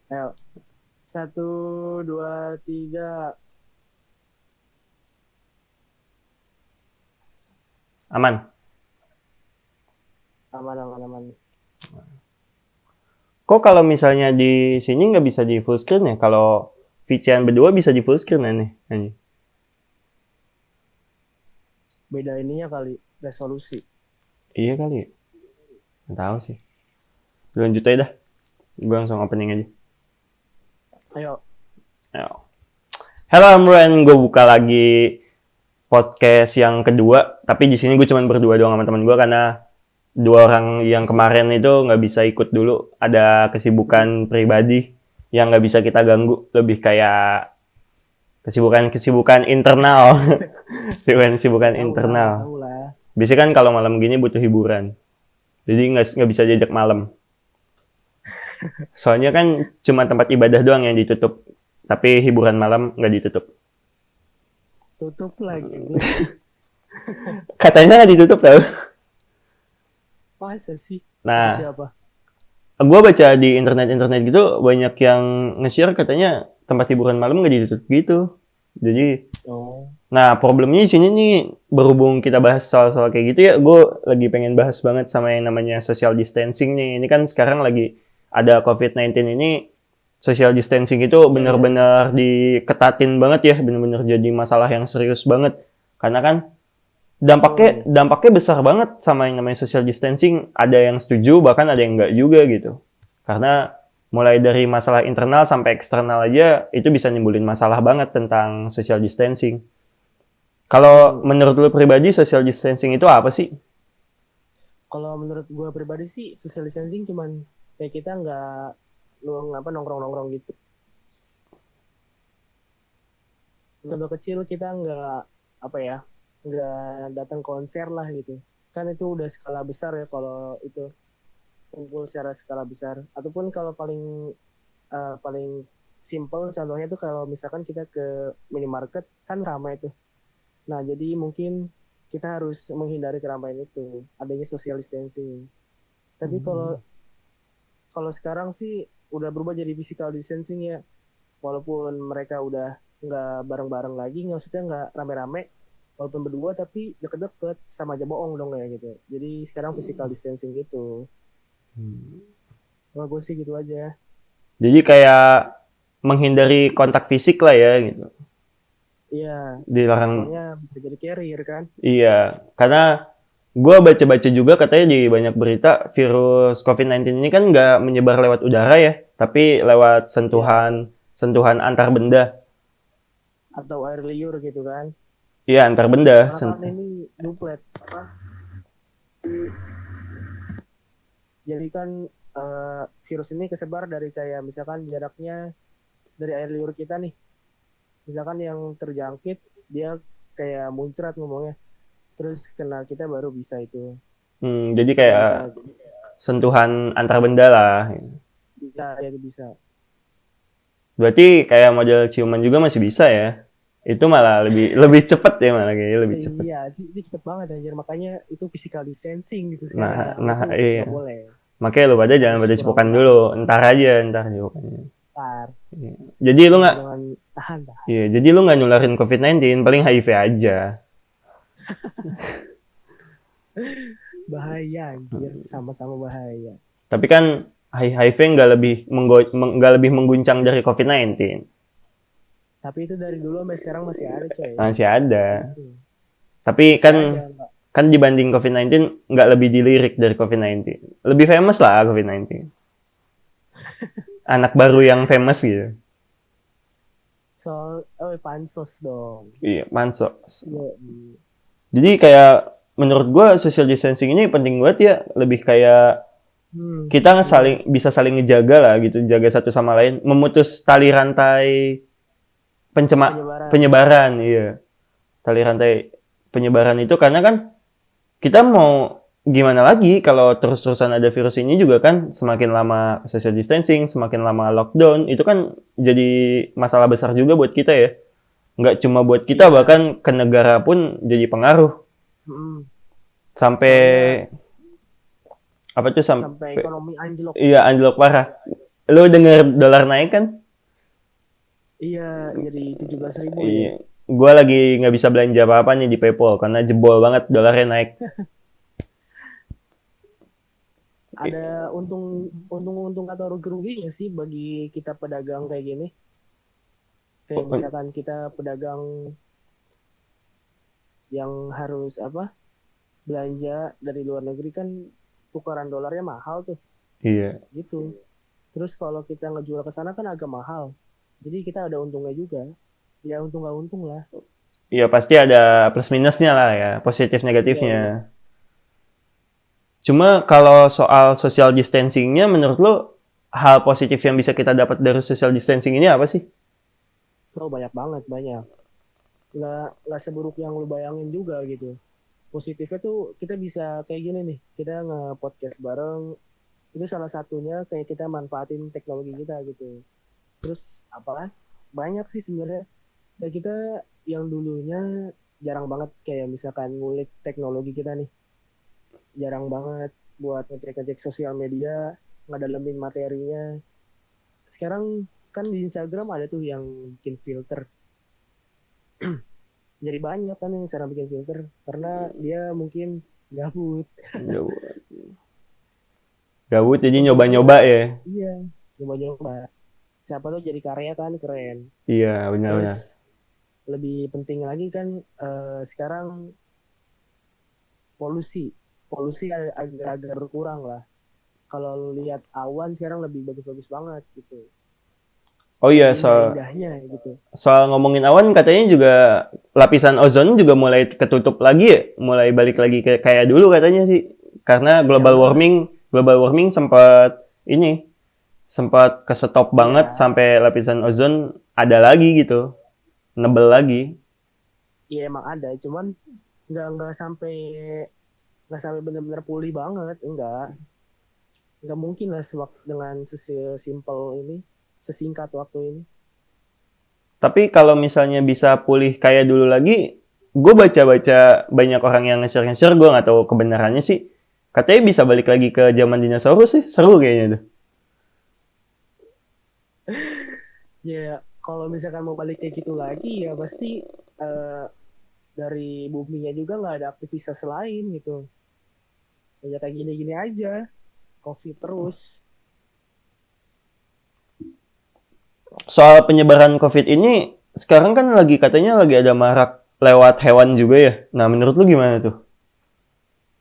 Ayo, satu, dua, tiga. Aman. Aman, aman, aman. Kok kalau misalnya di sini nggak bisa di full screen ya? Kalau VCN berdua bisa di full screen aneh. Anjing. Beda ininya kali, resolusi. Iya kali ya? Nggak tahu sih. Lanjut aja dah. Gue langsung opening aja. Ayo, Ayo. Halo Amran, gue buka lagi podcast yang kedua. Tapi di sini gue cuma berdua doang sama teman gue karena dua orang yang kemarin itu nggak bisa ikut dulu. Ada kesibukan pribadi yang nggak bisa kita ganggu. Lebih kayak kesibukan internal. Kesibukan tahu lah, internal. tahu lah. Biasanya kan kalau malam gini butuh hiburan. Jadi nggak bisa diajak malam. Soalnya kan cuma tempat ibadah doang yang ditutup. Tapi hiburan malam nggak ditutup. Tutup lagi. Katanya nggak ditutup tau. Masa sih? Kata Nah, siapa? gue baca di internet-internet gitu banyak yang nge-share katanya tempat hiburan malam nggak ditutup gitu. Jadi, Oh, nah problemnya di sini nih berhubung kita bahas soal-soal kayak gitu ya, gue lagi pengen bahas banget sama yang namanya social distancing nih. Ini kan sekarang lagi ada COVID-19 ini, social distancing itu iya, iya, iya. benar-benar diketatin banget ya, benar-benar jadi masalah yang serius banget. Karena kan dampaknya Betul. dampaknya besar banget sama yang namanya social distancing. Ada yang setuju, bahkan ada yang enggak juga gitu. Karena mulai dari masalah internal sampai eksternal aja itu bisa nimbulin masalah banget tentang social distancing. Kalau Mm-mm. menurut lu pribadi social distancing itu apa sih? Kalau menurut gue pribadi sih, social distancing cuman kayak kita nggak lu ngapa nongkrong-nongkrong gitu. Contoh kecil kita nggak apa ya, nggak datang konser lah gitu. Kan itu udah skala besar ya kalau itu kumpul secara skala besar. Ataupun kalau paling simple contohnya tuh kalau misalkan kita ke minimarket kan ramai tuh. Nah, jadi mungkin kita harus menghindari keramaian itu, adanya social distancing. Tapi kalau kalau sekarang sih udah berubah jadi physical distancing ya. Walaupun mereka udah nggak bareng-bareng lagi, nggak maksudnya nggak rame-rame, walaupun berdua tapi deket-deket sama aja bohong dong kayak gitu. Jadi sekarang physical distancing gitu. Kalau gue sih gitu aja. Jadi kayak menghindari kontak fisik lah ya gitu. Iya, Dilarang. soalnya bisa jadi carrier kan. Iya, karena gue baca-baca juga katanya di banyak berita virus COVID-19 ini kan nggak menyebar lewat udara ya, tapi lewat Iya, sentuhan sentuhan antar benda. atau air liur gitu kan. Iya, antar benda. Karena kan ini duplet apa? Jadi kan virus ini kesebar dari kayak misalkan jaraknya dari air liur kita nih. Misalkan yang terjangkit dia kayak muncrat ngomongnya. Terus kena kita baru bisa itu. Jadi Baru kayak bisa sentuhan antar benda lah. bisa ya bisa. Berarti kayak model ciuman juga masih bisa ya. Itu malah lebih lebih cepet ya, malah kayaknya lebih cepet. Iya, itu cepet banget anjir. Makanya itu physical distancing gitu Nah, sekarang. nah Itu iya. nggak boleh. Makanya lu pada jangan Harus pada cipokan dulu. kurang-kurangin. Entar aja, entar cipokannya. Ntar. Iya. Jadi lu Jangan, nggak, jangan tahan, tahan. iya, jadi lu nggak nularin COVID-19, paling HIV aja. Bahaya anjir. Sama-sama bahaya. Tapi kan HIV nggak lebih mengguncang dari COVID-19. Tapi itu dari dulu sampai sekarang masih ada coy. Masih ada. Itu. Tapi Masih ada. kan kan dibanding COVID-19 nggak lebih dilirik dari COVID-19. Lebih famous lah COVID-19. Anak baru yang famous gitu. Soal, oh pansos dong. Iya, mansos. Iya. Jadi kayak menurut gue social distancing ini penting banget ya. Lebih kayak kita Bener. bisa saling ngejaga lah gitu, jaga satu sama lain, memutus tali rantai Penyebaran. penyebaran, iya. Tali rantai penyebaran itu karena kan kita mau gimana lagi kalau terus-terusan ada virus ini juga kan semakin lama social distancing, semakin lama lockdown, itu kan jadi masalah besar juga buat kita ya. Nggak cuma buat kita, Iya. bahkan ke negara pun jadi pengaruh. Mm. Sampai Soalnya apa tuh sampai sampai ekonomi anjlok. iya anjlok parah. Lu denger dolar naik kan? Iya, jadi 17.000 Iya. ya. Gue lagi nggak bisa belanja apa-apa nih di PayPal karena jebol banget dolarnya naik. Ada untung atau rugi-ruginya sih bagi kita pedagang kayak gini. Kayak misalkan kita pedagang yang harus apa belanja dari luar negeri kan tukaran dolarnya mahal tuh Iya. gitu. Terus kalau kita ngejual ke sana kan agak mahal. Jadi kita ada untungnya juga. Ya untung nggak untung lah. Iya pasti ada plus minusnya lah ya, positif Iya iya. negatifnya. Cuma kalau soal social distancingnya, menurut lo hal positif yang bisa kita dapat dari social distancing ini apa sih? Oh banyak banget banyak. Nggak seburuk yang lu bayangin juga gitu. Positifnya tuh kita bisa kayak gini nih. Kita nge-podcast bareng. Itu salah satunya kayak kita manfaatin teknologi kita gitu. Terus apa? Banyak sih sebenarnya. Kayak kita yang dulunya jarang banget kayak misalkan ngulik teknologi kita nih. Jarang banget buat ngecek-ngecek sosial media, ngedalemin materinya. Sekarang kan di Instagram ada tuh yang bikin filter. Jadi banyak kan yang sekarang bikin filter karena dia mungkin gabut. Gabut jadi Ujung-ujungnya nyoba-nyoba ya. iya, nyoba-nyoba. Siapa tuh jadi karya kan keren. Iya Terus benar-benar. lebih penting lagi kan sekarang polusi. Polusi agak berkurang lah. Kalau lu lihat awan sekarang lebih bagus-bagus banget gitu. Oh iya, Lagi indah-indahnya gitu. soal ngomongin awan katanya juga lapisan ozon juga mulai ketutup lagi ya, mulai balik lagi ke kayak dulu katanya sih. Karena Ya benar. global warming sempat kesetop banget Iya, sampai lapisan ozon ada lagi gitu, nebel lagi. iya emang ada. Cuman nggak sampai benar-benar pulih banget. Nggak mungkin lah dengan sesimpel ini, sesingkat waktu ini. Tapi kalau misalnya bisa pulih kayak dulu lagi, gue baca-baca banyak orang yang nge-share, gue nggak tahu kebenarannya sih. Katanya bisa balik lagi ke zaman dinosaurus sih, seru kayaknya tuh. Ya kalau misalkan mau balik kayak gitu lagi ya pasti eh, dari buminya juga nggak ada aktivitas lain gitu. Ya kayak gini-gini aja, COVID terus. Soal penyebaran COVID ini, sekarang kan lagi katanya lagi ada marak lewat hewan juga ya. Nah, menurut lu gimana tuh?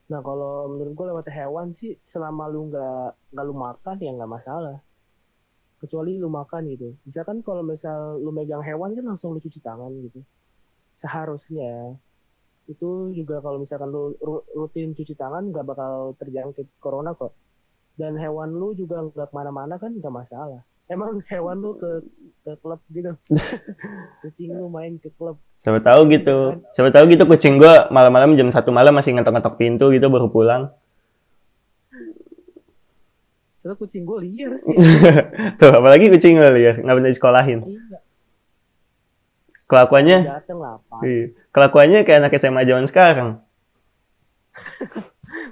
Nah kalau menurut gue lewat hewan sih selama lu nggak lu makan ya nggak masalah. Kecuali lu makan gitu. Misalkan kalau misal lu megang hewan kan langsung lu cuci tangan gitu. Seharusnya itu juga kalau misalkan lu rutin cuci tangan nggak bakal terjangkit corona kok. Dan hewan lu juga nggak kemana-mana kan nggak masalah. Emang hewan lu ke klub gitu, kucing lu main ke klub Siapa tahu ya gitu. enggak kan? Siapa tahu gitu kucing gue malam-malam jam 1 malam masih ngetok-ngetok pintu gitu baru pulang. Soalnya kucing gue liar sih anjir. Tuh, apalagi kucing lu ya, nggak pernah disekolahin. Iya, sekali Kelakuannya, dateng lapar, iya. Kelakuannya kayak anak SMA zaman sekarang.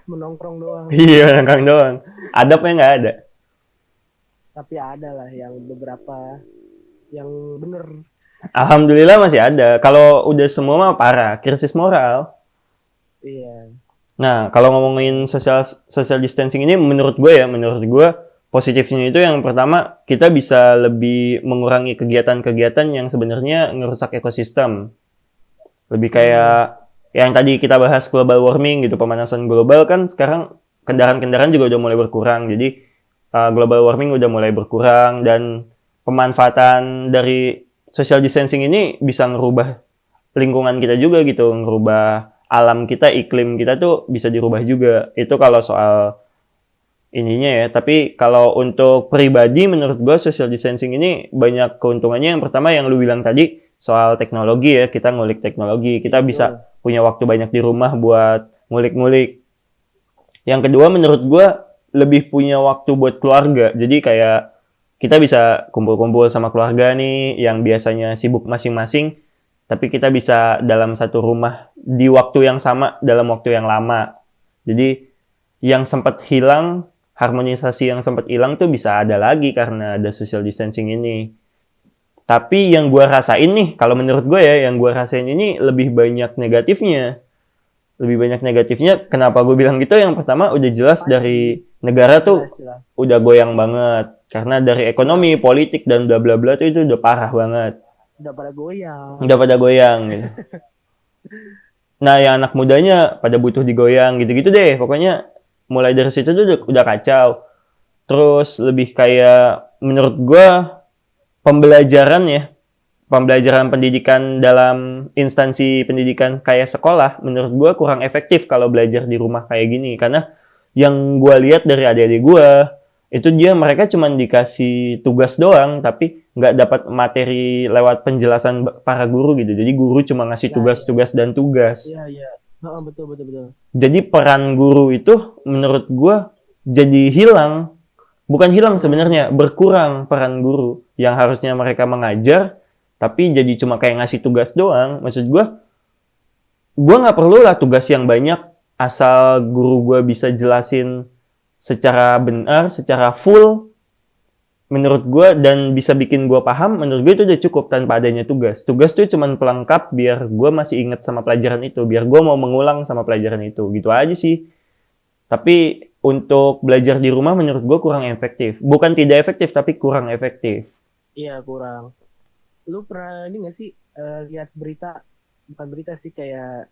menongkrong doang. Iya, nangkang doang. Adabnya nggak ada. Tapi ada lah yang beberapa yang bener. Alhamdulillah masih ada. Kalau udah semua mah parah, krisis moral. Iya, Nah, kalau ngomongin social distancing ini menurut gue positifnya itu yang pertama kita bisa lebih mengurangi kegiatan-kegiatan yang sebenarnya ngerusak ekosistem. Lebih hmm, kayak yang tadi kita bahas global warming gitu, pemanasan global kan sekarang kendaraan-kendaraan juga udah mulai berkurang. Jadi global warming udah mulai berkurang dan pemanfaatan dari social distancing ini bisa ngerubah lingkungan kita juga gitu, ngerubah alam kita, iklim kita tuh bisa dirubah juga. Itu kalau soal ininya ya. Tapi kalau untuk pribadi menurut gue social distancing ini banyak keuntungannya. Yang pertama yang lu bilang tadi soal teknologi ya, kita ngulik teknologi, iya kita betul. bisa punya waktu banyak di rumah buat ngulik-ngulik. Yang kedua menurut gue lebih punya waktu buat keluarga. Jadi kayak kita bisa kumpul-kumpul sama keluarga nih yang biasanya sibuk masing-masing, tapi kita bisa dalam satu rumah di waktu yang sama dalam waktu yang lama. Jadi yang sempat hilang harmonisasi yang sempat hilang tuh bisa ada lagi karena ada social distancing ini. Tapi yang gue rasain nih, kalau menurut gue ya, yang gue rasain ini lebih banyak negatifnya. Lebih banyak negatifnya, kenapa gue bilang gitu? Yang pertama, udah jelas dari negara tuh Jelas. udah goyang banget. Karena dari ekonomi, politik, dan bla bla bla tuh itu udah parah banget. Udah pada goyang. Udah pada goyang gitu. Nah, yang anak mudanya pada butuh digoyang gitu-gitu deh. Pokoknya mulai dari situ tuh udah kacau. Terus lebih kayak menurut gue pembelajaran ya, pembelajaran pendidikan dalam instansi pendidikan kayak sekolah, menurut gue kurang efektif kalau belajar di rumah kayak gini. Karena yang gue lihat dari adik-adik gue, itu mereka cuma dikasih tugas doang, tapi nggak dapat materi lewat penjelasan para guru gitu. Jadi guru cuma ngasih tugas-tugas dan tugas. Iya. Betul. Jadi peran guru itu menurut gue jadi hilang. Bukan hilang sebenarnya, berkurang peran guru. Yang harusnya mereka mengajar, tapi jadi cuma kayak ngasih tugas doang. Maksud gue nggak perlu lah tugas yang banyak, asal guru gue bisa jelasin secara benar, secara full, menurut gue, dan bisa bikin gue paham, menurut gue itu udah cukup tanpa adanya tugas. Tugas tuh cuma pelengkap biar gue masih inget sama pelajaran itu, biar gue mau mengulang sama pelajaran itu. Gitu aja sih. Tapi untuk belajar di rumah menurut gue kurang efektif. Bukan tidak efektif, tapi kurang efektif. Iya, kurang. Lu pernah ini gak sih lihat berita, bukan berita sih, kayak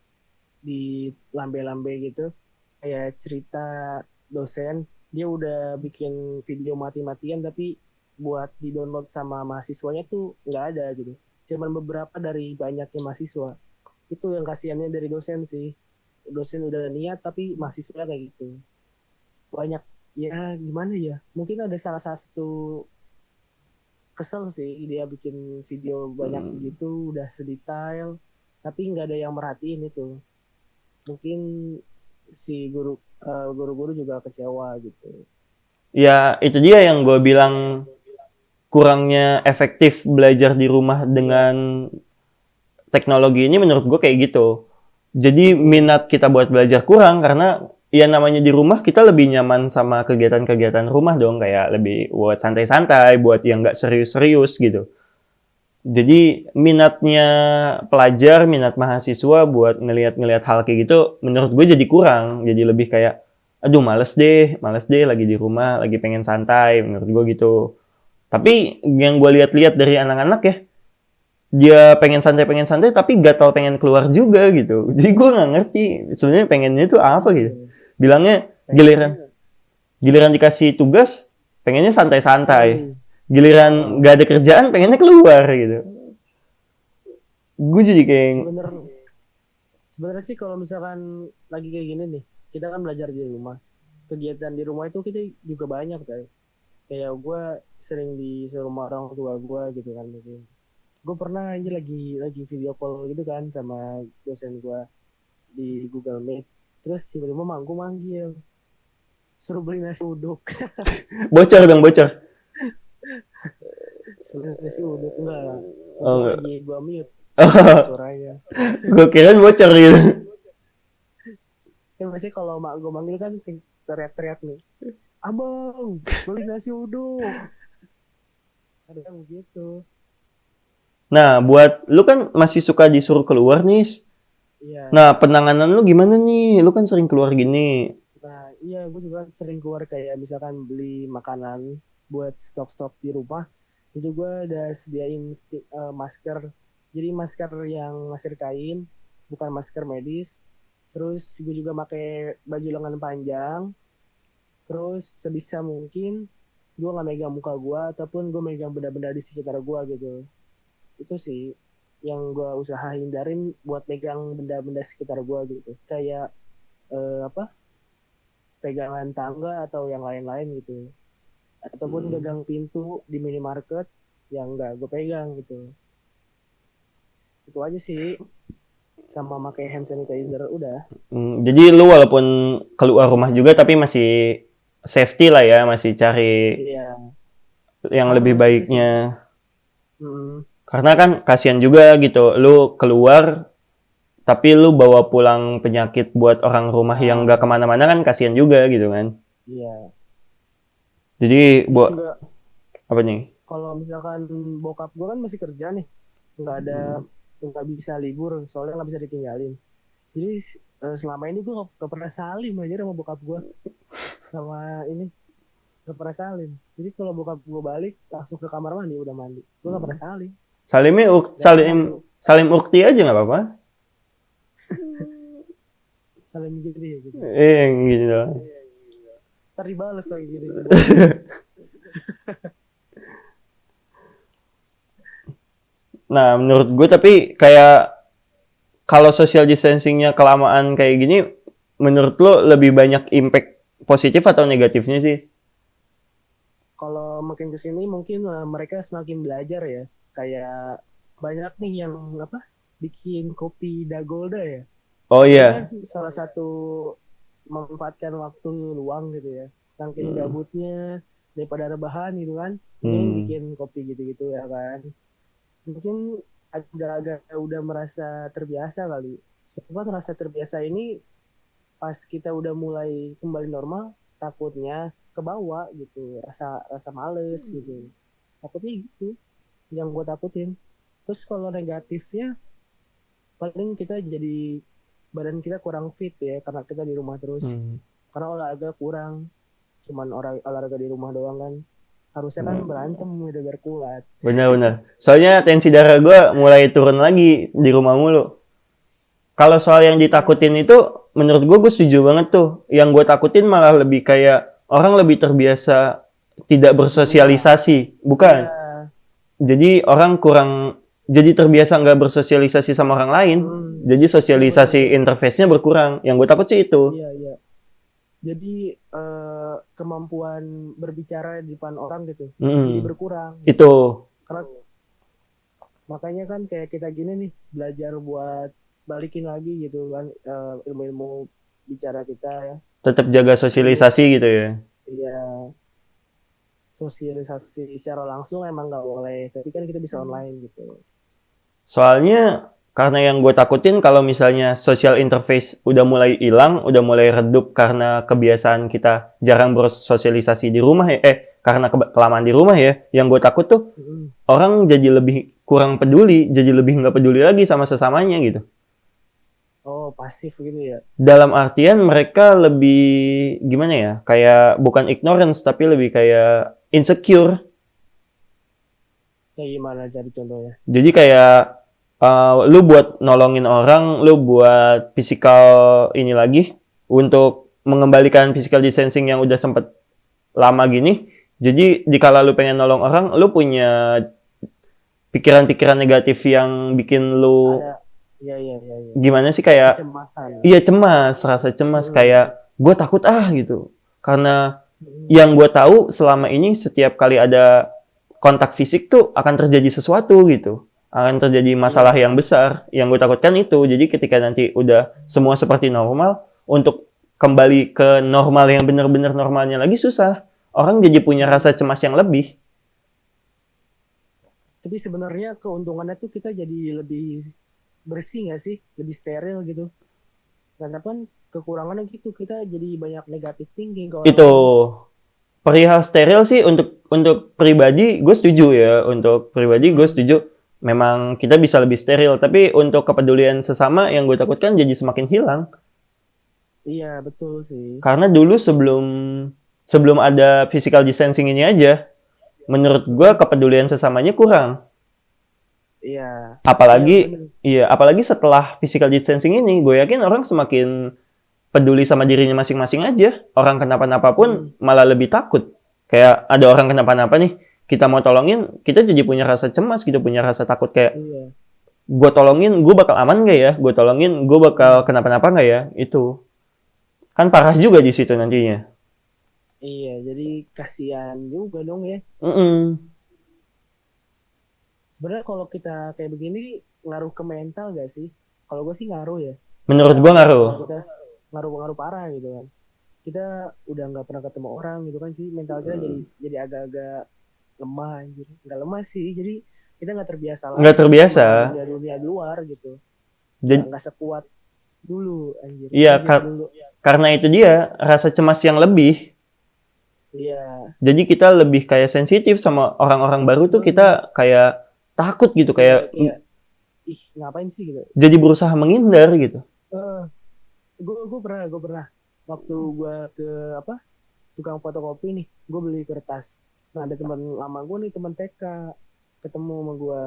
di lambe-lambe gitu, kayak cerita dosen, dia udah bikin video mati-matian tapi buat di-download sama mahasiswanya tuh nggak ada gitu. Cuman beberapa dari banyaknya mahasiswa. Itu yang kasihannya dari dosen sih. Dosen udah niat tapi mahasiswa kayak gitu. Banyak, ya gimana ya, mungkin ada salah satu kesel sih, dia bikin video banyak gitu udah sedetail tapi nggak ada yang merhatiin itu. Mungkin si guru-guru juga kecewa gitu. Ya itu dia yang gue bilang, kurangnya efektif belajar di rumah dengan teknologi ini menurut gue kayak gitu. Jadi minat kita buat belajar kurang karena ya namanya di rumah kita lebih nyaman sama kegiatan-kegiatan rumah dong, kayak lebih buat santai-santai, buat yang nggak serius-serius gitu. Jadi minatnya pelajar, minat mahasiswa buat ngelihat-ngelihat hal kayak gitu menurut gue jadi kurang. Jadi lebih kayak, aduh males deh lagi di rumah, lagi pengen santai, menurut gue gitu. Tapi yang gue lihat-lihat dari anak-anak ya, dia pengen santai tapi gatal pengen keluar juga gitu. Jadi gue nggak ngerti sebenarnya pengennya itu apa gitu. Bilangnya giliran dikasih tugas pengennya santai-santai, giliran nggak ada kerjaan pengennya keluar gitu. Gue jadi kayak sebenarnya sih kalau misalkan lagi kayak gini nih, kita kan belajar di rumah, kegiatan di rumah itu kita juga banyak kayak gue sering disuruh sama orang tua gue gitu kan. Mungkin gue pernah ini lagi video call gitu kan sama dosen gue di Google Meet, terus tiba-tiba gue manggil suruh beli nasi uduk. bocor nasi uduk enggak, lagi gue mute suaranya. Gue kira bocor gitu. Kan biasanya kalau mak gue manggil kan teriak-teriak nih, abang beli nasi uduk, ada yang begitu. Nah, buat lu kan masih suka disuruh keluar nih. Iya. Nah, penanganan lu gimana nih? Lu kan sering keluar gini. Nah, iya, gue juga sering keluar kayak misalkan beli makanan buat stok-stok di rumah. Itu gue udah sediain masker. Jadi masker yang masker kain, bukan masker medis. Terus gue juga pakai baju lengan panjang. Terus sebisa mungkin gue nggak megang muka gue, ataupun gue megang benda-benda di sekitar gue gitu. Itu sih yang gue usaha hindarin buat megang benda-benda sekitar gue gitu. Kayak pegangan tangga atau yang lain-lain gitu. Ataupun pegang pintu di minimarket yang nggak gue pegang gitu. Itu aja sih. Sama pakai hand sanitizer udah. Jadi lu walaupun keluar rumah juga tapi masih safety lah ya, masih cari yang lebih baiknya. Karena kan kasihan juga gitu, lu keluar tapi lu bawa pulang penyakit buat orang rumah yang nggak kemana-mana, kan kasihan juga gitu kan. Iya. Jadi Terus juga apa nih? kalau misalkan bokap gue kan masih kerja nih, nggak ada, nggak bisa libur soalnya nggak bisa ditinggalin. Jadi selama ini gue gak pernah salim aja sama bokap gue, sama ini gak pernah salim. Jadi kalau bokap gue balik langsung ke kamar mandi udah mandi, gue gak pernah salim. Gak enak tuh Salim ukti aja nggak apa-apa. salim gitu ya gitu. Gitu doang. Ntar dibales lagi gitu. Nah, menurut gue tapi kayak kalau social distancingnya kelamaan kayak gini, menurut lo lebih banyak impact positif atau negatifnya sih? Kalau makin kesini mungkin mereka semakin belajar ya. Kayak banyak nih yang apa bikin kopi Dagolda ya. Oh Itu kan iya. salah satu memanfaatkan waktu luang gitu ya. Saking Hmm. gabutnya daripada rebahan gitu kan. Mending Hmm. bikin kopi gitu-gitu ya kan. Mungkin agak-agak udah merasa terbiasa kali. Sebab rasa terbiasa ini pas kita udah mulai kembali normal, takutnya kebawa gitu, rasa rasa males gitu. Takutnya gitu, yang gue takutin. Terus kalau negatifnya, paling kita jadi badan kita kurang fit ya, karena kita di rumah terus. Hmm. Karena olahraga kurang, cuman orang olahraga di rumah doang kan. Harusnya kan berantem udah biar kuat. Benar-benar. Soalnya tensi darah gue mulai turun lagi di rumah mulu. Kalau soal yang ditakutin itu, menurut gue setuju banget tuh. Yang gue takutin malah lebih kayak orang lebih terbiasa tidak Di rumah. bersosialisasi. Iya. Bukan. Jadi orang kurang, jadi terbiasa nggak bersosialisasi sama orang lain. Jadi Iya benar tuh. sosialisasi interface-nya berkurang. Yang gue takut sih itu. Iya, iya. Jadi kemampuan berbicara di depan orang gitu jadi Mm, berkurang gitu. itu. Karena makanya kan kayak kita gini nih belajar buat balikin lagi gitu kan ilmu-ilmu bicara kita ya. Tetap jaga Jadi sosialisasi gitu ya. ya sosialisasi secara langsung emang nggak boleh, tapi kan kita bisa online gitu. Soalnya karena yang gue takutin kalau misalnya social interface udah mulai hilang, udah mulai redup karena kebiasaan kita jarang bersosialisasi di rumah ya, karena kelamaan di rumah ya, yang gue takut tuh Mm-mm. orang jadi lebih kurang peduli, jadi lebih nggak peduli lagi sama sesamanya gitu. Oh pasif gitu ya. Dalam artian mereka lebih gimana ya, kayak bukan ignorance tapi lebih kayak insecure. Kayak gimana jadi contohnya? Jadi kayak lu buat nolongin orang, lu buat physical ini lagi untuk mengembalikan physical distancing yang udah sempet lama gini. Jadi dikala lu pengen nolong orang, lu punya pikiran-pikiran negatif yang bikin lu Ada. Iya, iya, iya, iya. gimana sih kayak Kecemasan. iya cemas, rasa cemas Mm-mm. kayak gue takut gitu. Karena Mm-mm. yang gue tahu selama ini setiap kali ada kontak fisik tuh akan terjadi sesuatu gitu. Akan terjadi masalah Iya. yang besar. Yang gue takutkan itu. Jadi ketika nanti udah semua seperti normal, untuk kembali ke normal yang benar-benar normalnya lagi susah. Orang jadi punya rasa cemas yang lebih. Tapi sebenarnya keuntungannya tuh kita jadi lebih bersih nggak sih, lebih steril gitu. Karena kan kekurangannya gitu kita jadi banyak negatif thinking ke orang Itu lain. perihal steril sih untuk pribadi gue setuju ya. Untuk pribadi gue Hmm, setuju. Memang kita bisa lebih steril. Tapi untuk kepedulian sesama yang gue takutkan jadi semakin hilang. iya betul sih. Karena dulu sebelum ada physical distancing ini aja, menurut gue Hmm, kepedulian sesamanya kurang. iya, iya Apalagi bener. apalagi setelah physical distancing ini, gue yakin orang semakin peduli sama dirinya masing-masing aja. Orang kenapa-napa pun Hmm, malah lebih takut. Kayak ada orang kenapa-napa nih, kita mau tolongin, kita jadi punya rasa cemas gitu, punya rasa takut kayak iya. gue tolongin, gue bakal aman gak ya? Gue tolongin, gue bakal Hmm, kenapa-napa gak ya? Itu kan parah juga di situ nantinya. iya, jadi kasihan juga dong ya. Mm-mm. Sebenarnya kalau kita kayak begini ngaruh ke mental gak sih? Kalau gue sih ngaruh ya. Menurut Kayak gue mental ngaruh. kita ngaruh-ngaruh parah gitu kan. Kita udah nggak pernah ketemu orang gitu kan sih, mental kita jadi agak-agak lemah anjir. Nggak lemah sih, jadi kita nggak terbiasa Nggak lagi terbiasa. sama dunia-dunia luar gitu. Jadi, Nggak sekuat dulu anjir, iya, kayak zaman dulu. karena itu dia rasa cemas yang lebih. Iya. Jadi kita lebih kayak sensitif sama orang-orang baru tuh, kita kayak takut gitu, Iya, kayak kayak ih ngapain sih gitu. jadi berusaha menghindar gitu. Gue pernah waktu gue ke apa tukang fotokopi nih, gue beli kertas. Nah ada teman lama gue nih, teman TK, ketemu sama gue,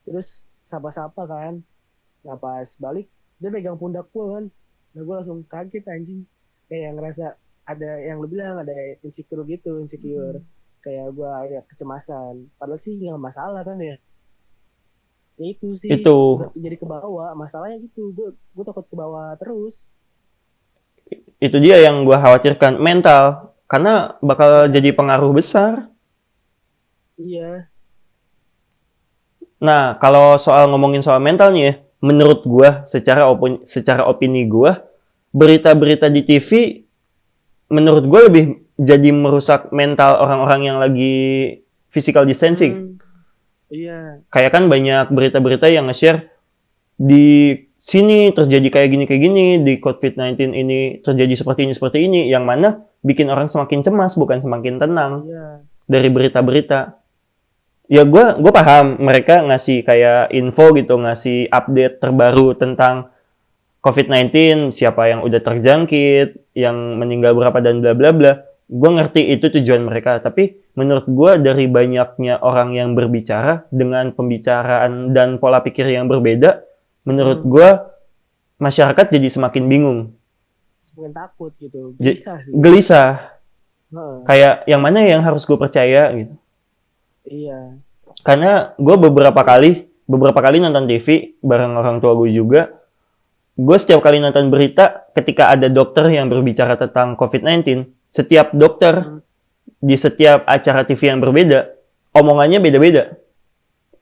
terus sapa-sapa kan. Nah pas balik dia pegang pundak gue kan. Nah gue langsung kaget anjing, kayak ngerasa ada yang lu bilang, ada insecure gitu, insecure. Kayak gue ada kecemasan, padahal sih nggak masalah kan ya. Ya itu sih, Itu jadi ke bawah masalahnya gitu. Gue takut ke bawah terus. itu dia yang gue khawatirkan, mental, karena bakal Iya. jadi pengaruh besar. Iya. Nah, kalau soal ngomongin soal mental nih ya, menurut gue, secara opini gue, berita-berita di TV menurut gue lebih jadi merusak mental orang-orang yang lagi physical distancing. Hmm. Iya. Kayak kan banyak berita-berita yang nge-share di sini terjadi kayak gini, di COVID-19 ini terjadi seperti ini, yang mana bikin orang semakin cemas, bukan semakin tenang Iya. dari berita-berita. Ya gue paham mereka ngasih kayak info gitu, ngasih update terbaru tentang COVID-19, siapa yang udah terjangkit, yang meninggal berapa dan bla bla bla. Gue ngerti itu tujuan mereka, tapi menurut gue dari banyaknya orang yang berbicara dengan pembicaraan dan pola pikir yang berbeda, menurut gue masyarakat jadi semakin bingung, Semakin takut gitu, gelisah sih. gelisah. Heeh. Kayak yang mana yang harus gue percaya gitu. Iya. Karena gue beberapa kali nonton TV bareng orang tua gue juga. Gue setiap kali nonton berita, ketika ada dokter yang berbicara tentang COVID-19, setiap dokter di setiap acara TV yang berbeda, omongannya beda-beda.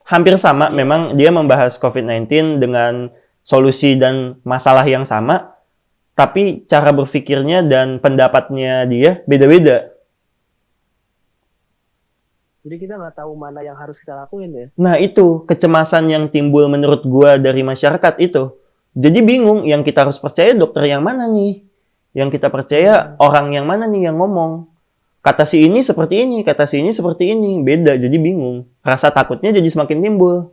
Hampir sama, Iya. memang dia membahas COVID-19 dengan solusi dan masalah yang sama, tapi cara berpikirnya dan pendapatnya dia beda-beda. Jadi kita nggak tahu mana yang harus kita lakuin ya. Nah itu, kecemasan yang timbul menurut gue dari masyarakat itu. Jadi bingung, yang kita harus percaya dokter yang mana nih? Yang kita percaya orang yang mana nih yang ngomong? Kata si ini seperti ini, kata si ini seperti ini. Beda, jadi bingung. Rasa takutnya jadi semakin timbul.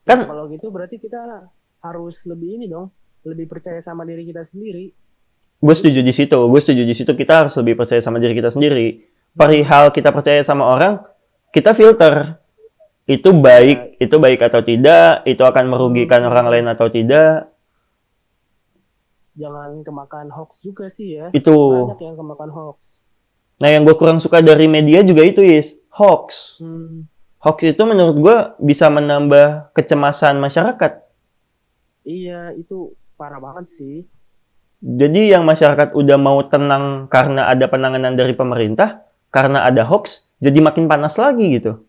Nah, Kan kalau gitu berarti kita harus lebih ini dong, lebih percaya sama diri kita sendiri. gue setuju di situ kita harus lebih percaya sama diri kita sendiri. Perihal kita percaya sama orang, kita filter. Itu baik atau tidak, itu akan merugikan orang lain atau tidak. Jangan kemakan hoax juga sih ya. Itu. Banyak yang kemakan hoax. Nah, yang gue kurang suka dari media juga itu, hoax. Hoax itu menurut gue bisa menambah kecemasan masyarakat. Iya, itu parah banget sih. Jadi yang masyarakat udah mau tenang karena ada penanganan dari pemerintah, karena ada hoax, jadi makin panas lagi gitu.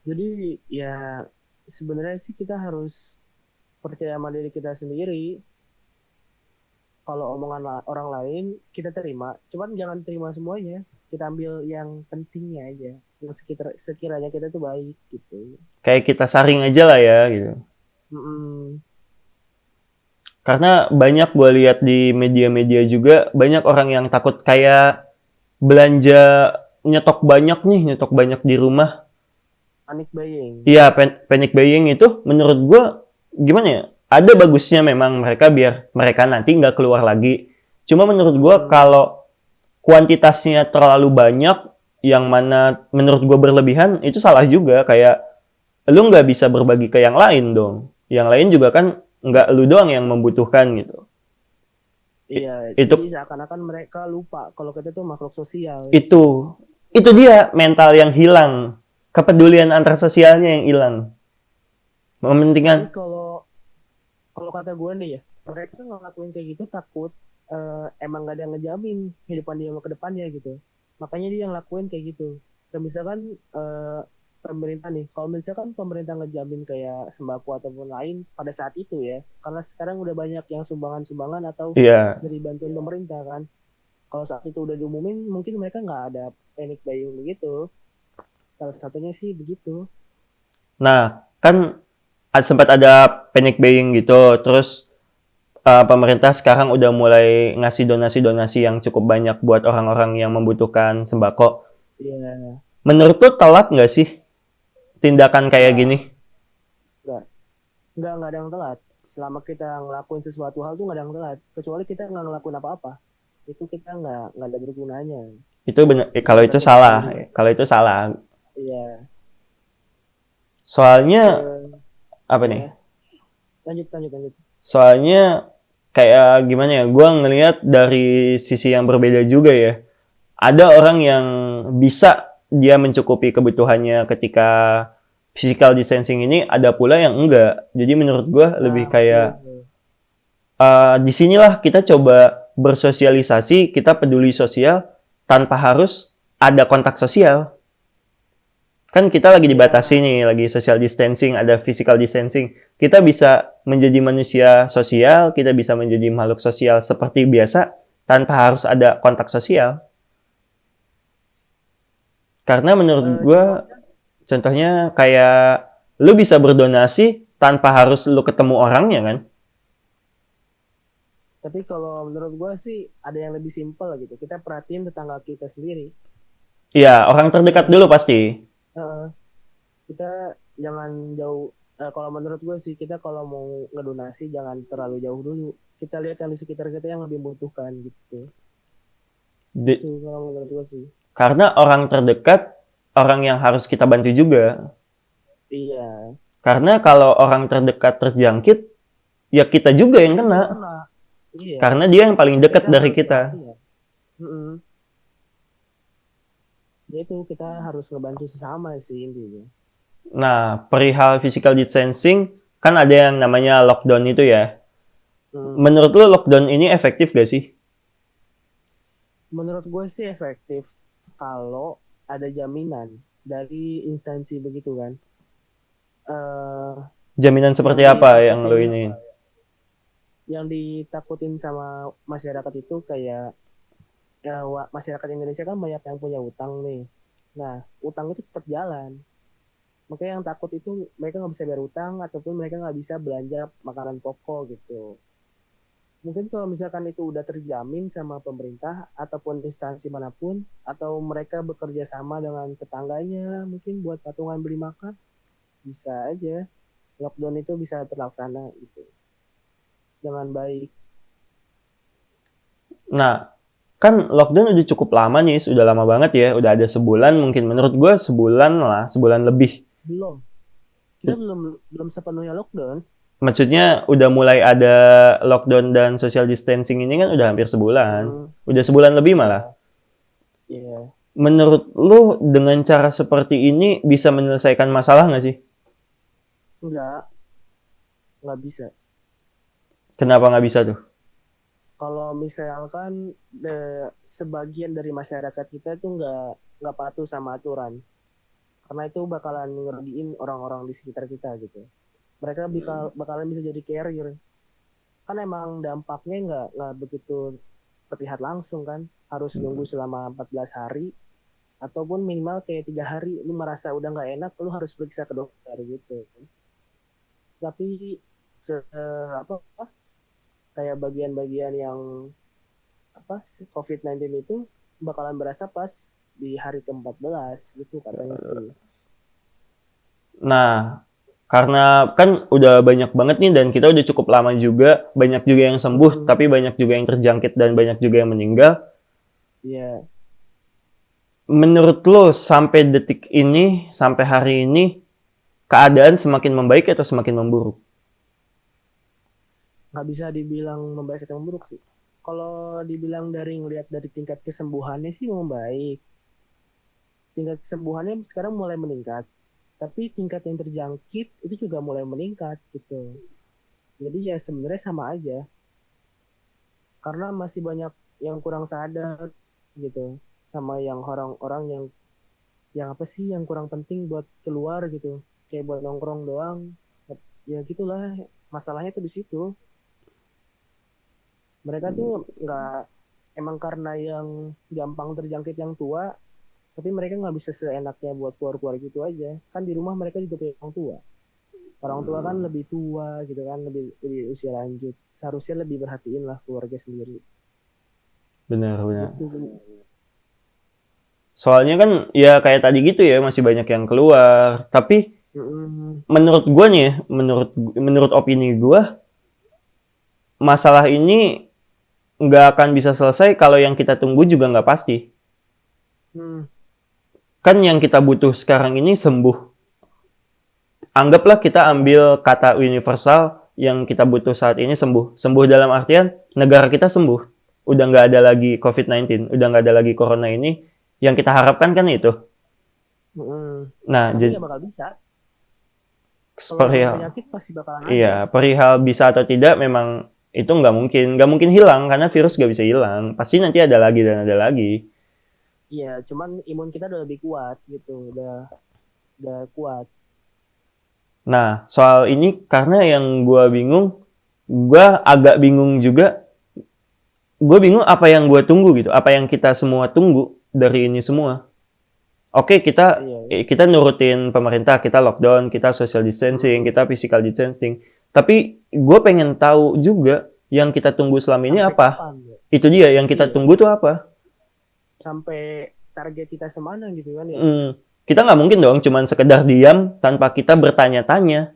Jadi ya sebenarnya sih kita harus percaya sama diri kita sendiri. Kalau omongan orang lain kita terima, cuman jangan terima semuanya. Kita ambil yang pentingnya aja, yang sekiranya kita tuh baik gitu. Kayak kita saring aja lah ya gitu. Karena banyak gue lihat di media-media juga, banyak orang yang takut kayak belanja nyetok banyak di rumah. Panic buying. Iya, panic buying itu menurut gue gimana ya? Ada bagusnya memang mereka biar mereka nanti nggak keluar lagi. Cuma menurut gue kalau kuantitasnya terlalu banyak, yang mana menurut gue berlebihan, itu salah juga. Kayak lu nggak bisa berbagi ke yang lain dong. Yang lain juga kan nggak lu doang yang membutuhkan gitu. Iya, Itu jadi seakan-akan mereka lupa kalau kita tuh makhluk sosial. itu dia mental yang hilang, kepedulian antar sosialnya yang hilang. Tapi Mementingkan kalau kata gue nih ya, mereka ngelakuin kayak gitu takut emang gak ada yang ngejamin kehidupan dia ke depannya gitu. Makanya dia ngelakuin kayak gitu. Dan misalkan pemerintah nih, kalau misalkan pemerintah ngejamin kayak sembako ataupun lain pada saat itu ya, karena sekarang udah banyak yang sumbangan-sumbangan atau dari bantuan pemerintah kan. Kalau saat itu udah diumumin, mungkin mereka nggak ada panic buying begitu. Salah satunya sih begitu. Nah, kan sempat ada panic buying gitu, terus pemerintah sekarang udah mulai ngasih donasi-donasi yang cukup banyak buat orang-orang yang membutuhkan sembako. Iya, Menurut lu telat nggak sih tindakan kayak enggak, gini? enggak, enggak ada yang telat. Selama kita ngelakuin sesuatu hal tuh nggak ada yang telat. Kecuali kita nggak ngelakuin apa-apa, itu kita nggak ada bergunanya. Itu bener, Kita kalau itu tetap salah. sendiri. Kalau itu salah. Iya, Soalnya eh, apa nih? ya, lanjut, lanjut, lanjut. Soalnya kayak gimana ya? Gua ngelihat dari sisi yang berbeda juga ya. Ada orang yang bisa dia mencukupi kebutuhannya ketika physical distancing ini, ada pula yang enggak. Jadi menurut gue lebih Nah, betul, kayak betul. di sinilah kita coba bersosialisasi, kita peduli sosial tanpa harus ada kontak sosial. Kan kita lagi Ya, dibatasi nih, lagi social distancing, ada physical distancing. Kita bisa menjadi manusia sosial, kita bisa menjadi makhluk sosial seperti biasa tanpa harus ada kontak sosial. Karena menurut gue, contohnya, contohnya kayak lu bisa berdonasi tanpa harus lu ketemu orangnya kan? tapi kalau menurut gue sih ada yang lebih simpel gitu. Kita perhatiin tetangga kita sendiri. Iya, orang terdekat dulu pasti. Eh, kita jangan jauh. Kalau menurut gue sih kita kalau mau ngedonasi jangan terlalu jauh dulu. Kita lihat yang di sekitar kita yang lebih membutuhkan gitu. Itu Di- kalau menurut gue sih. karena orang terdekat, orang yang harus kita bantu juga. Iya. Karena kalau orang terdekat terjangkit, ya kita juga yang Kita juga kena. kena. Iya. Karena dia yang paling dekat Kita dari harus kita. perhatian. Mm-mm. Ya itu kita harus ngebantu sesama sih intinya. Nah, perihal physical distancing, kan ada yang namanya lockdown itu ya. Hmm. Menurut lu lockdown ini efektif gak sih? Menurut gue sih efektif kalau ada jaminan dari instansi begitu kan. eh Jaminan yang seperti apa yang lu ditakutin ini? yang ditakutin sama masyarakat itu kayak ya, masyarakat Indonesia kan banyak yang punya utang nih. Nah, utang itu tetap jalan. Makanya yang takut itu mereka nggak bisa bayar utang ataupun mereka nggak bisa belanja makanan pokok gitu. Mungkin kalau misalkan itu udah terjamin sama pemerintah ataupun instansi manapun atau mereka bekerja sama dengan tetangganya mungkin buat patungan beli makan bisa aja lockdown itu bisa terlaksana gitu dengan baik. Nah, kan lockdown udah cukup lama nih, sudah lama banget ya, udah ada sebulan mungkin. Menurut gue sebulan lah, sebulan lebih. Belum, kita belum belum sepenuhnya lockdown. Maksudnya udah mulai ada lockdown dan social distancing ini kan udah hampir sebulan. Hmm, Udah sebulan lebih iya, malah. iya, Menurut lu dengan cara seperti ini bisa menyelesaikan masalah nggak sih? enggak, nggak bisa. Kenapa nggak bisa tuh? Kalau misalkan sebagian dari masyarakat kita tuh nggak patuh sama aturan, karena itu bakalan ngerugiin orang-orang di sekitar kita gitu. Mereka bakalan bisa jadi carrier. Kan emang dampaknya nggak begitu terlihat langsung kan, harus nunggu selama 14 hari ataupun minimal kayak 3 hari lu merasa udah nggak enak lu harus periksa ke dokter gitu. Tapi apa kayak bagian-bagian yang apa COVID-19 itu bakalan berasa pas di hari ke-14 gitu katanya sih. Nah, karena kan udah banyak banget nih dan kita udah cukup lama juga, banyak juga yang sembuh, Hmm, tapi banyak juga yang terjangkit dan banyak juga yang meninggal. ya Menurut lo sampai detik ini, sampai hari ini, keadaan semakin membaik atau semakin memburuk? nggak bisa dibilang membaik atau memburuk sih. Kalau dibilang dari ngelihat dari tingkat kesembuhannya sih membaik. Tingkat kesembuhannya sekarang mulai meningkat. Tapi tingkat yang terjangkit itu juga mulai meningkat gitu. Jadi ya sebenarnya sama aja. Karena masih banyak yang kurang sadar gitu. Sama yang orang-orang yang apa sih yang kurang penting buat keluar gitu. Kayak buat nongkrong doang. Ya gitulah masalahnya tuh di situ. Mereka tuh nggak emang karena yang gampang terjangkit yang tua, tapi mereka nggak bisa seenaknya buat keluar-keluar gitu aja. Kan di rumah mereka juga punya orang tua. Orang tua kan lebih tua gitu kan, lebih usia lanjut. Seharusnya lebih perhatiin lah keluarga sendiri. Benar. Gitu. Soalnya kan ya kayak tadi gitu ya, masih banyak yang keluar. Tapi Mm-mm. menurut gue nih, menurut opini gue, masalah ini nggak akan bisa selesai kalau yang kita tunggu juga nggak pasti. Hmm. Kan yang kita butuh sekarang ini sembuh. Anggaplah kita ambil kata universal yang kita butuh saat ini sembuh. Sembuh dalam artian negara kita sembuh. Udah nggak ada lagi COVID-19, udah nggak ada lagi corona ini. Yang kita harapkan kan itu. Mm-mm. Nah, Tapi nggak bakal bisa. Kalau namanya perihal, penyakit pasti bakalan ada. iya, perihal bisa atau tidak memang itu nggak mungkin hilang karena virus nggak bisa hilang. Pasti nanti ada lagi dan ada lagi. Iya, cuman imun kita udah lebih kuat gitu, udah kuat. Nah, soal ini karena yang gue agak bingung juga. Gue bingung apa yang gue tunggu gitu, apa yang kita semua tunggu dari ini semua. Oke, Iya. kita nurutin pemerintah, kita lockdown, kita social distancing, Mm-mm. kita physical distancing. Tapi gue pengen tahu juga yang kita tunggu selama ini Sampai apa. kapan ya? Itu dia yang kita Iya. tunggu tuh apa. Sampai target kita semana gitu kan ya. Kita nggak mungkin dong cuman sekedar diam tanpa kita bertanya-tanya.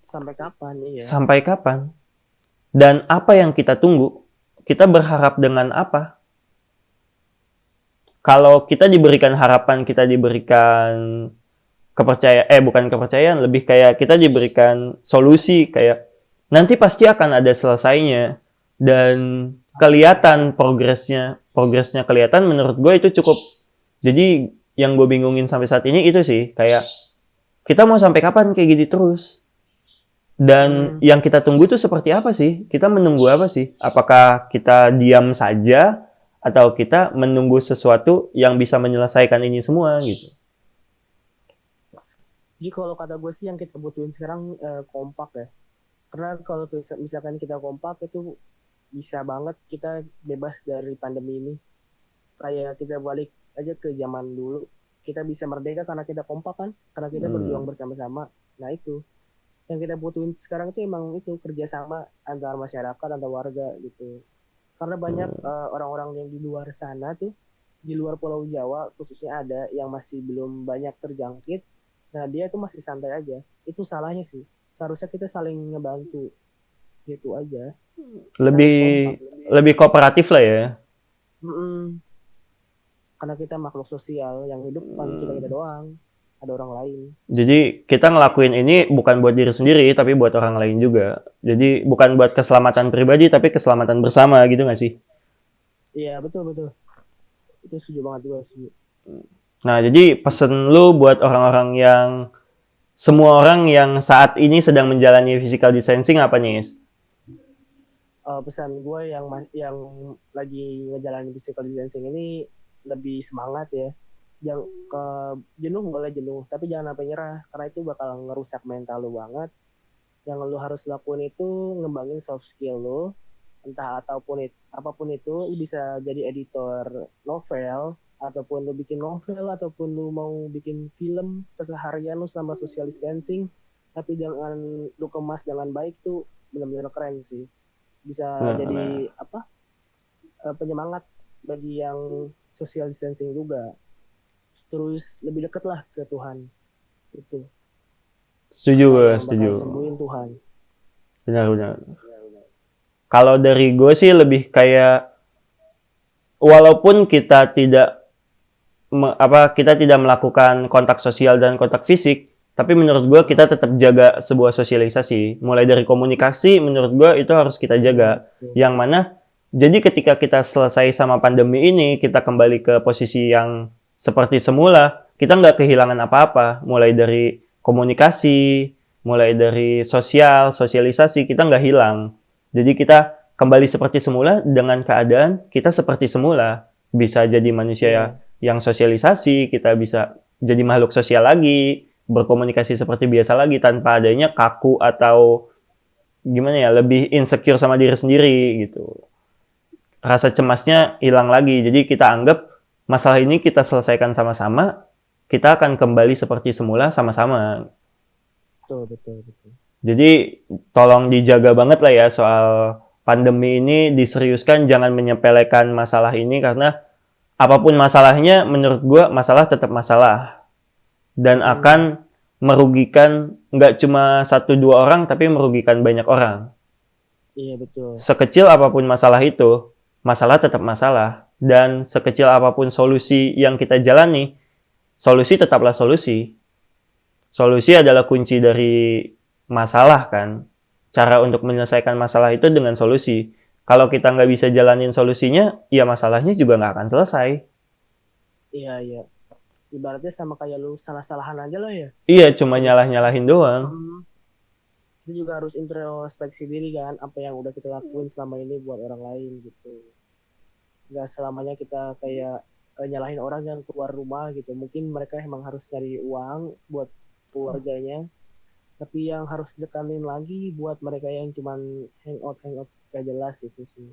Sampai kapan iya. Sampai kapan? Dan apa yang kita tunggu? Kita berharap dengan apa? Kalau kita diberikan harapan, kita diberikan bukan kepercayaan, lebih kayak kita diberikan solusi, kayak nanti pasti akan ada selesainya dan kelihatan progresnya kelihatan. Menurut gue itu cukup. Jadi yang gue bingungin sampai saat ini itu sih, kayak kita mau sampai kapan kayak gini terus, dan yang kita tunggu itu seperti apa sih? Kita menunggu apa sih? Apakah kita diam saja atau kita menunggu sesuatu yang bisa menyelesaikan ini semua gitu? Jadi kalau kata gue sih yang kita butuhin sekarang kompak ya. Karena kalau misalkan kita kompak itu bisa banget kita bebas dari pandemi ini. Kayak kita balik aja ke zaman dulu. Kita bisa merdeka karena kita kompak kan, karena kita berjuang bersama-sama. Nah itu yang kita butuhin sekarang itu emang itu kerjasama antar masyarakat, antar warga gitu. Karena banyak orang-orang yang di luar sana tuh, di luar Pulau Jawa khususnya ada yang masih belum banyak terjangkit. Nah dia itu masih santai aja. Itu salahnya sih. Seharusnya kita saling ngebantu gitu aja. Kita harus Lebih kompak. lebih kooperatif lah ya. Mm-mm. Karena kita makhluk sosial yang hidup bukan kita doang, ada orang lain. Jadi kita ngelakuin ini bukan buat diri sendiri, tapi buat orang lain juga. Jadi bukan buat keselamatan pribadi, tapi keselamatan bersama gitu nggak sih? Iya betul betul. Itu setuju banget gue setuju. Nah, jadi pesen lu buat semua orang yang saat ini sedang menjalani physical distancing apa nih? Pesan gue yang lagi ngejalanin physical distancing ini lebih semangat ya. Jangan ke jenuh boleh jenuh, tapi jangan sampai nyerah karena itu bakal ngerusak mental lu banget. Yang lu harus lakuin itu ngembangin soft skill lu, entah apapun itu, lu bisa jadi editor novel ataupun lu bikin novel ataupun lu mau bikin film keseharian lu selama social distancing, tapi jangan lu kemas dengan baik tuh benar-benar keren sih. Bisa jadi penyemangat bagi yang social distancing juga. Terus lebih dekat lah ke Tuhan itu. Setuju gue, Yang setuju. bakal sembuhin Tuhan. Benar. Kalau dari gue sih lebih kayak walaupun kita tidak melakukan kontak sosial dan kontak fisik, tapi menurut gue kita tetap jaga sebuah sosialisasi. Mulai dari komunikasi, menurut gue itu harus kita jaga. Yang mana, jadi ketika kita selesai sama pandemi ini, kita kembali ke posisi yang seperti semula, kita nggak kehilangan apa-apa. Mulai dari komunikasi, mulai dari sosialisasi, kita nggak hilang. Jadi kita kembali seperti semula dengan keadaan kita seperti semula. Bisa jadi manusia yang sosialisasi, kita bisa jadi makhluk sosial lagi, berkomunikasi seperti biasa lagi tanpa adanya kaku atau gimana ya, lebih insecure sama diri sendiri gitu. Rasa cemasnya hilang lagi. Jadi kita anggap masalah ini kita selesaikan sama-sama, kita akan kembali seperti semula sama-sama. betul. Jadi tolong dijaga banget lah ya soal pandemi ini, diseriuskan, jangan menyepelekan masalah ini karena apapun masalahnya menurut gue masalah tetap masalah dan akan merugikan nggak cuma 1-2 orang tapi merugikan banyak orang. Iya betul. Sekecil apapun masalah itu, masalah tetap masalah dan sekecil apapun solusi yang kita jalani, solusi tetaplah solusi. Solusi adalah kunci dari masalah kan. Cara untuk menyelesaikan masalah itu dengan solusi. Kalau kita nggak bisa jalanin solusinya, ya masalahnya juga nggak akan selesai. Iya. Ibaratnya sama kayak lu salah-salahan aja lah ya. Iya, cuma nyalah-nyalahin doang. Itu juga harus introspeksi diri kan, apa yang udah kita lakuin selama ini buat orang lain gitu. Nggak selamanya kita kayak nyalahin orang yang keluar rumah gitu. Mungkin mereka emang harus cari uang buat keluarganya, tapi yang harus ditekanin lagi buat mereka yang cuman hangout gak jelas itu sih.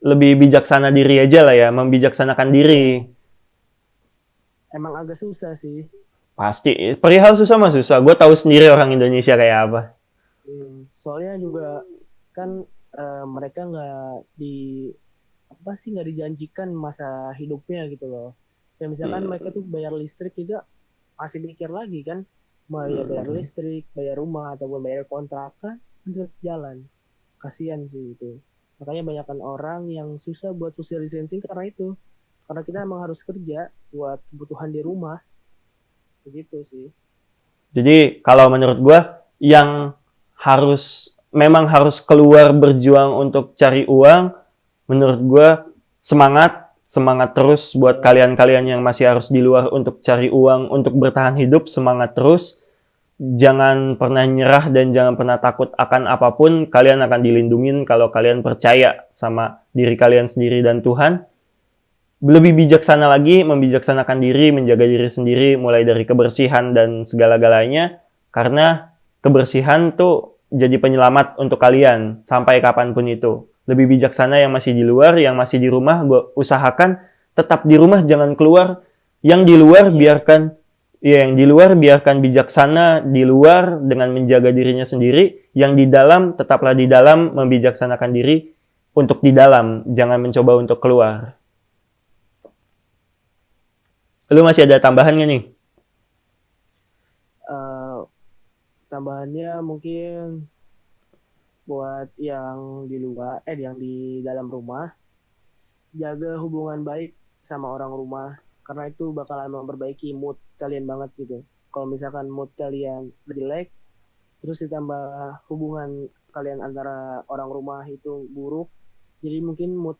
Lebih bijaksana diri aja lah ya, membijaksanakan diri. Emang agak susah sih. Pasti, perihal susah mah susah. Gue tahu sendiri orang Indonesia kayak apa. Soalnya juga kan mereka nggak dijanjikan masa hidupnya gitu loh. Kayak misalkan mereka tuh bayar listrik juga masih mikir lagi kan, bayar listrik, bayar rumah ataupun bayar kontrakan untuk jalan. Kasihan sih itu. Makanya banyakkan orang yang susah buat social distancing karena itu. Karena kita emang harus kerja buat kebutuhan di rumah. Begitu sih. Jadi kalau menurut gue yang memang harus keluar berjuang untuk cari uang, menurut gue semangat terus buat kalian-kalian yang masih harus di luar untuk cari uang, untuk bertahan hidup, semangat terus. Jangan pernah nyerah dan jangan pernah takut akan apapun. Kalian akan dilindungin kalau kalian percaya sama diri kalian sendiri dan Tuhan. Lebih bijaksana lagi, membijaksanakan diri, menjaga diri sendiri, mulai dari kebersihan dan segala-galanya. Karena kebersihan tuh jadi penyelamat untuk kalian sampai kapanpun itu. Lebih bijaksana yang masih di luar, yang masih di rumah, gue usahakan tetap di rumah, jangan keluar. Yang di luar biarkan bijaksana di luar dengan menjaga dirinya sendiri. Yang di dalam, tetaplah di dalam, membijaksanakan diri untuk di dalam, jangan mencoba untuk keluar. Lu masih ada tambahan nggak nih? Tambahannya mungkin buat yang di luar, yang di dalam rumah, jaga hubungan baik sama orang rumah, karena itu bakalan memperbaiki mood kalian banget gitu. Kalau misalkan mood kalian jelek, terus ditambah hubungan kalian antara orang rumah itu buruk, jadi mungkin mood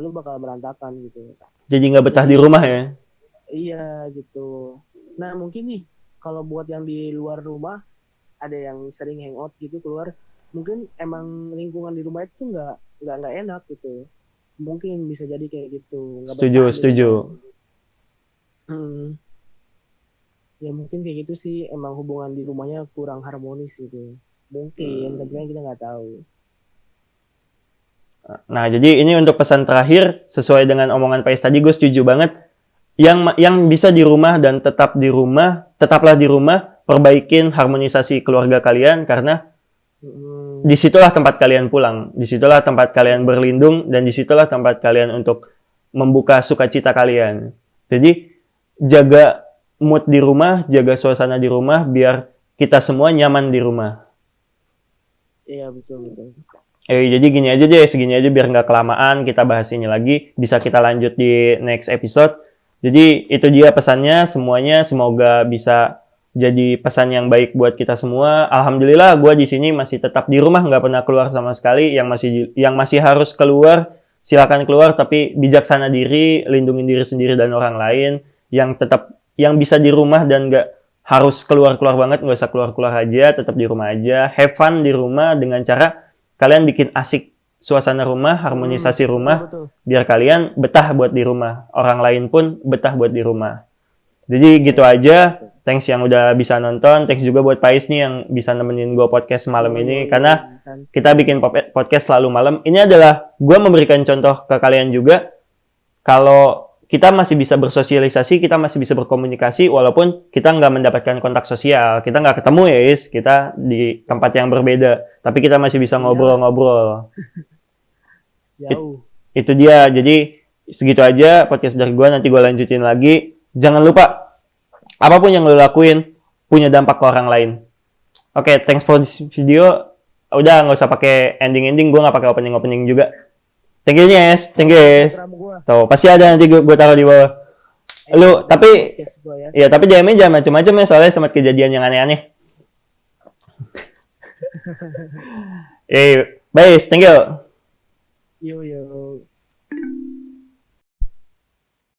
lu bakal berantakan gitu. Jadi nggak betah di rumah ya? Iya gitu. Nah mungkin nih kalau buat yang di luar rumah, ada yang sering hangout gitu keluar, mungkin emang lingkungan di rumah itu nggak enak gitu. Mungkin bisa jadi kayak gitu. Setuju. Ya mungkin kayak gitu sih, emang hubungan di rumahnya kurang harmonis gitu. Mungkin, tapi kan kita nggak tahu. Nah, jadi ini untuk pesan terakhir, sesuai dengan omongan Pais tadi, gue setuju banget. Yang bisa di rumah dan tetaplah di rumah, perbaikin harmonisasi keluarga kalian, karena disitulah tempat kalian pulang, disitulah tempat kalian berlindung, dan disitulah tempat kalian untuk membuka sukacita kalian. Jadi, jaga mood di rumah, jaga suasana di rumah, biar kita semua nyaman di rumah. Iya, betul. Jadi segini aja biar nggak kelamaan, kita bahas ini lagi, bisa kita lanjut di next episode. Jadi itu dia pesannya semuanya, semoga bisa jadi pesan yang baik buat kita semua. Alhamdulillah gue di sini masih tetap di rumah, nggak pernah keluar sama sekali. Yang masih harus keluar, silakan keluar, tapi bijaksana diri, lindungi diri sendiri dan orang lain. Yang bisa di rumah dan nggak harus keluar-keluar banget, nggak usah keluar-keluar aja, tetap di rumah aja. Have fun di rumah dengan cara kalian bikin asik suasana rumah, harmonisasi rumah, betul. Biar kalian betah buat di rumah. Orang lain pun betah buat di rumah. Jadi gitu aja. Thanks yang udah bisa nonton. Thanks juga buat Pais nih yang bisa nemenin gue podcast malam ini. Karena kita bikin podcast selalu malam. Ini adalah gue memberikan contoh ke kalian juga. Kalau kita masih bisa bersosialisasi, kita masih bisa berkomunikasi, walaupun kita nggak mendapatkan kontak sosial. Kita nggak ketemu ya, Is. Kita di tempat yang berbeda. Tapi kita masih bisa ngobrol-ngobrol. Jauh. Itu dia. Jadi, segitu aja podcast dari gue. Nanti gue lanjutin lagi. Jangan lupa, apapun yang lo lakuin, punya dampak ke orang lain. Oke, thanks for this video. Udah, nggak usah pakai ending-ending. Gue nggak pakai opening-opening juga. Thank you, Yes. Thank you, Yes. Tuh, pasti ada nanti gue taruh di bawah. Lu, tapi, ya tapi jangan macam-macam ya, soalnya sempat kejadian yang aneh-aneh. Bye, thank you. Yo.